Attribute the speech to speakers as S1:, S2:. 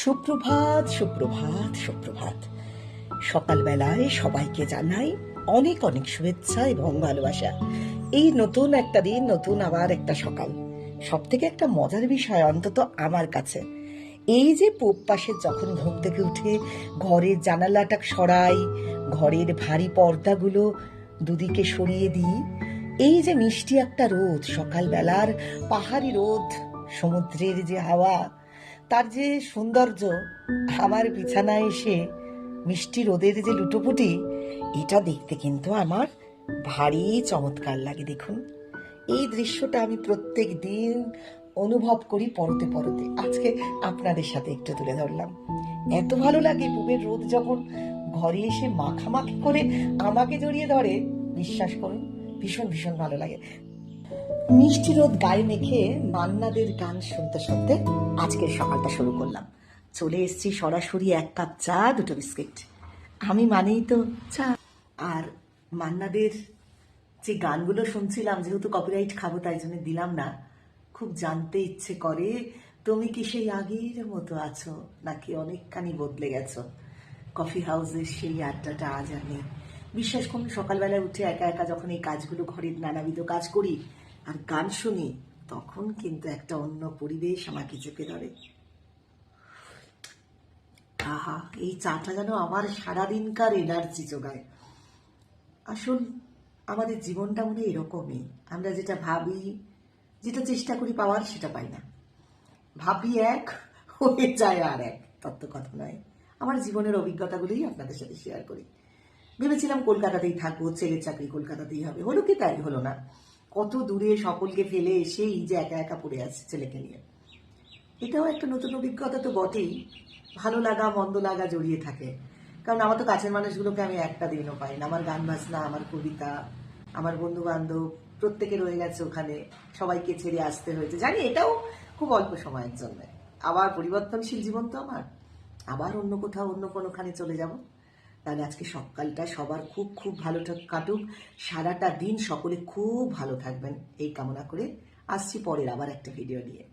S1: সুপ্রভাত সুপ্রভাত সুপ্রভাত। সকালবেলায় সবাইকে জানাই অনেক অনেক শুভেচ্ছা এবং ভালোবাসা। এই নতুন একটা দিন, নতুন আবার একটা সকাল। সব থেকে একটা মজার বিষয় অন্তত আমার কাছে, এই যে পূব পাশে যখন ঘুম থেকে উঠে ঘরের জানালাটা সরাই, ঘরের ভারী পর্দাগুলো দুদিকে সরিয়ে দিই, এই যে মিষ্টি একটা রোদ, সকালবেলার পাহাড়ি রোদ, সমুদ্রের যে হাওয়া, তার যে সৌন্দর্য, আমার বিছানায় এসে মিষ্টি রোদের যে লুটোপুটি, এটা দেখতে কিন্তু আমার ভারী চমৎকার লাগে। দেখুন, এই দৃশ্যটা আমি প্রত্যেক দিন অনুভব করি পরতে পরতে। আজকে আপনাদের সাথে একটু তুলে ধরলাম। এত ভালো লাগে পুবের রোদ যখন ঘরে এসে মাখামাখি করে আমাকে জড়িয়ে ধরে, বিশ্বাস করুন ভীষণ ভীষণ ভালো লাগে। মিষ্টি রোদ গায়ে মেখে মান্নাদের গান শুনতে শুনতে আজকের সকালটা শুরু করলাম। চলে এসেছি সরাসরি 1 কাপ চা, 2 বিস্কিট। আমি মানেই তো চা। আর মান্নাদের যে গানগুলো শুনছিলাম, যেহেতু কপিরাইট খাবো তাই জন্য দিলাম না, খুব জানতে ইচ্ছে করে তুমি কি সেই আগের মতো আছো নাকি অনেকখানি বদলে গেছো। কফি হাউসের সেই আড্ডাটা আজ আর নেই। বিশ্বাস করুন, সকালবেলায় উঠে একা একা যখন এই কাজগুলো, ঘরের নানাবিধ কাজ করি আর গান শুনি, তখন কিন্তু একটা অন্য পরিবেশ আমাকে চেপে ধরে। আহা, এই চাটা যেন আমার সারাদিনকার এনার্জি যোগায়। আসল আমাদের জীবনটা মনে এরকমই, আমরা যেটা ভাবি, যেটা চেষ্টা করি পাওয়ার, সেটা পাই না। ভাবি এক, হয়ে যায় আর এক। তত্ত্ব কথা নয়, আমার জীবনের অভিজ্ঞতাগুলোই আপনাদের সাথে শেয়ার করি। ভেবেছিলাম কলকাতাতেই থাকবো, ছেলের চাকরি কলকাতাতেই হবে, হলো কি তাই হলো না। কত দূরে সকলকে ফেলে এসেই যে একা একা পড়ে আছে ছেলেকে নিয়ে, এটাও একটা নতুন অভিজ্ঞতা তো বটেই। ভালো লাগা মন্দ লাগা জড়িয়ে থাকে, কারণ আমার তো কাছের মানুষগুলোকে আমি একটা দিনও পাই না। আমার গান বাজনা, আমার কবিতা, আমার বন্ধু বান্ধব প্রত্যেকে রয়ে গেছে ওখানে, সবাইকে ছেড়ে আসতে হয়েছে। জানি এটাও খুব অল্প সময়ের জন্য, আবার পরিবর্তনশীল জীবন তো আমার, আবার অন্য কোথাও অন্য কোনোখানে চলে যাব। তাহলে আজকে সকালটা সবার খুব খুব ভালো কাটুক, সারাটা দিন সকলে খুব ভালো থাকবেন এই কামনা করে আসছি পরের আবার একটা ভিডিও নিয়ে।